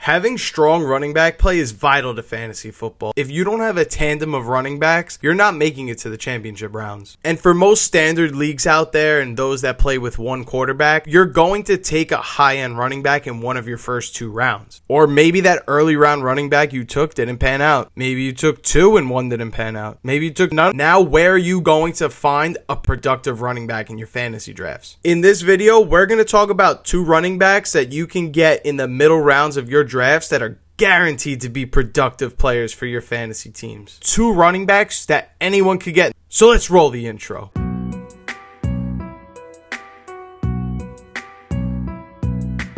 Having strong running back play is vital to fantasy football. If you don't have a tandem of running backs, you're not making it to the championship rounds. And for most standard leagues out there and those that play with one quarterback, you're going to take a high-end running back in one of your first 2 rounds. Or maybe that early round running back you took didn't pan out. Maybe you took 2 and 1 didn't pan out. Maybe you took none. Now, where are you going to find a productive running back in your fantasy drafts? In this video, we're going to talk about 2 running backs that you can get in the middle rounds of your drafts that are guaranteed to be productive players for your fantasy teams. 2 running backs that anyone could get. So let's roll the intro.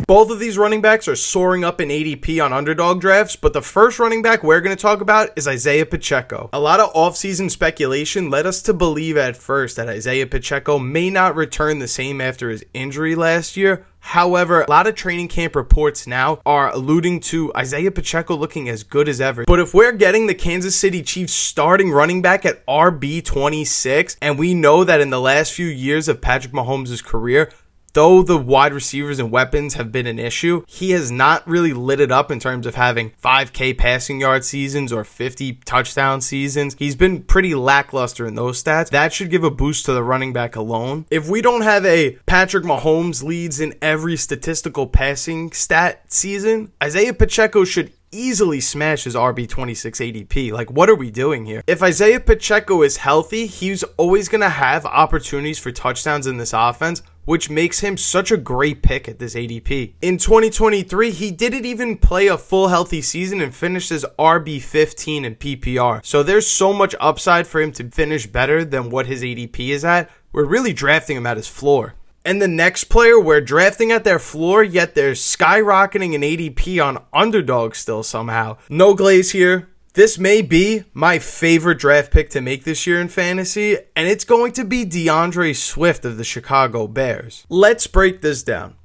Both of these running backs are soaring up in ADP on underdog drafts, but the first running back we're going to talk about is Isiah Pacheco. A lot of offseason speculation led us to believe at first that Isiah Pacheco may not return the same after his injury last year. However, a lot of training camp reports now are alluding to Isiah Pacheco looking as good as ever. But if we're getting the Kansas City Chiefs starting running back at RB26, and we know that in the last few years of Patrick Mahomes' career, though the wide receivers and weapons have been an issue, he has not really lit it up in terms of having 5K passing yard seasons or 50 touchdown seasons. He's been pretty lackluster in those stats. That should give a boost to the running back alone. If we don't have a Patrick Mahomes leads in every statistical passing stat season, Isiah Pacheco should easily smash his RB26 ADP. Like, what are we doing here? If Isiah Pacheco is healthy, he's always going to have opportunities for touchdowns in this offense, which makes him such a great pick at this ADP. In 2023, he didn't even play a full healthy season and finished as RB15 in PPR. So there's so much upside for him to finish better than what his ADP is at. We're really drafting him at his floor. And the next player we're drafting at their floor, yet they're skyrocketing in ADP on underdog still somehow. No glaze here. This may be my favorite draft pick to make this year in fantasy, and it's going to be DeAndre Swift of the Chicago Bears. Let's break this down.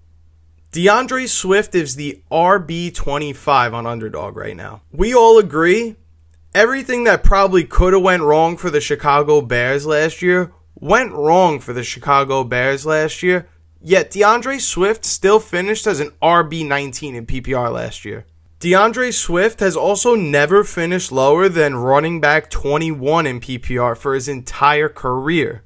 DeAndre Swift is the RB25 on underdog right now. We all agree everything that probably could have went wrong for the Chicago Bears last year went wrong for the Chicago Bears last year, yet DeAndre Swift still finished as an RB19 in PPR last year. DeAndre Swift has also never finished lower than running back 21 in PPR for his entire career.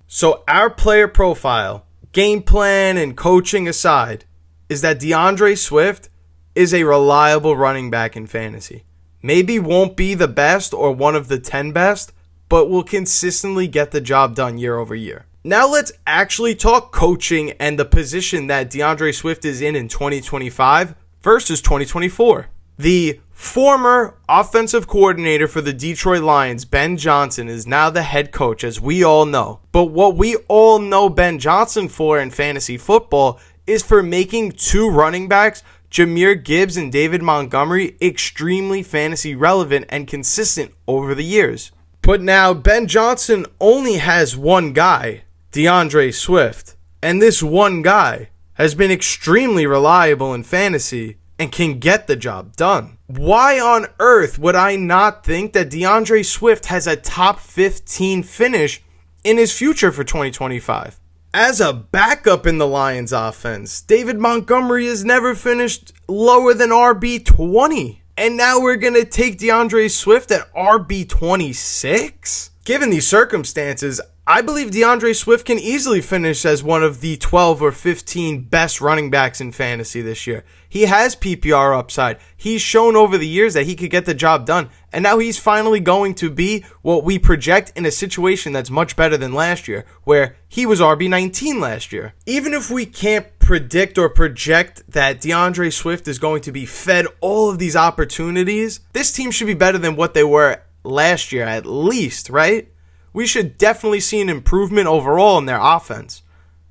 So our player profile, game plan, and coaching aside, is that DeAndre Swift is a reliable running back in fantasy. Maybe won't be the best or one of the 10 best, but will consistently get the job done year over year. Now let's actually talk coaching and the position that DeAndre Swift is in 2025 versus 2024. The former offensive coordinator for the Detroit Lions, Ben Johnson, is now the head coach, as we all know. But what we all know Ben Johnson for in fantasy football is for making 2 running backs, Jahmyr Gibbs and David Montgomery, extremely fantasy relevant and consistent over the years. But now Ben Johnson only has one guy, DeAndre Swift. And this one guy has been extremely reliable in fantasy and can get the job done. Why on earth would I not think that DeAndre Swift has a top 15 finish in his future for 2025? As a backup in the Lions offense, David Montgomery has never finished lower than RB20. And now we're going to take DeAndre Swift at RB26? Given these circumstances, I believe DeAndre Swift can easily finish as one of the 12 or 15 best running backs in fantasy this year. He has PPR upside. He's shown over the years that he could get the job done. And now he's finally going to be what we project in a situation that's much better than last year, where he was RB19 last year. Even if we can't predict or project that DeAndre Swift is going to be fed all of these opportunities, this team should be better than what they were last year at least, right? We should definitely see an improvement overall in their offense.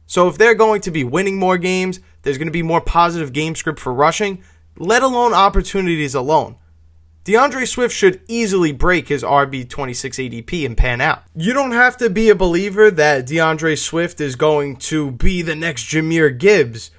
So if they're going to be winning more games, there's going to be more positive game script for rushing, let alone opportunities alone. DeAndre Swift should easily break his RB26 ADP and pan out. You don't have to be a believer that DeAndre Swift is going to be the next Jahmyr Gibbs,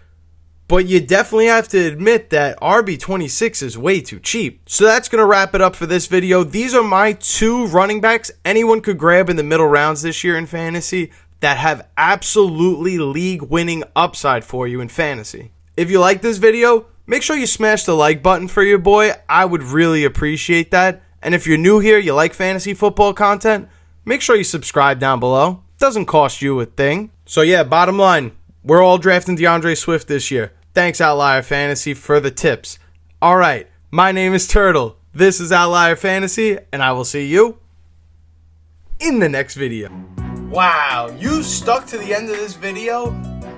but you definitely have to admit that RB26 is way too cheap. So that's going to wrap it up for this video. These are my 2 running backs anyone could grab in the middle rounds this year in fantasy that have absolutely league-winning upside for you in fantasy. If you like this video, make sure you smash the like button for your boy. I would really appreciate that. And if you're new here, you like fantasy football content, make sure you subscribe down below. Doesn't cost you a thing. So yeah, bottom line, we're all drafting DeAndre Swift this year. Thanks, Outlier Fantasy, for the tips. All right, my name is Turtle. This is Outlier Fantasy, and I will see you in the next video. Wow, you stuck to the end of this video?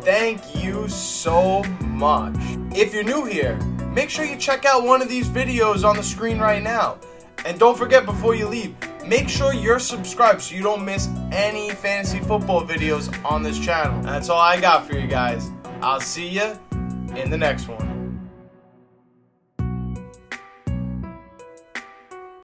Thank you so much. If you're new here, make sure you check out one of these videos on the screen right now. And don't forget, before you leave, make sure you're subscribed so you don't miss any fantasy football videos on this channel. That's all I got for you guys. I'll see you in the next one.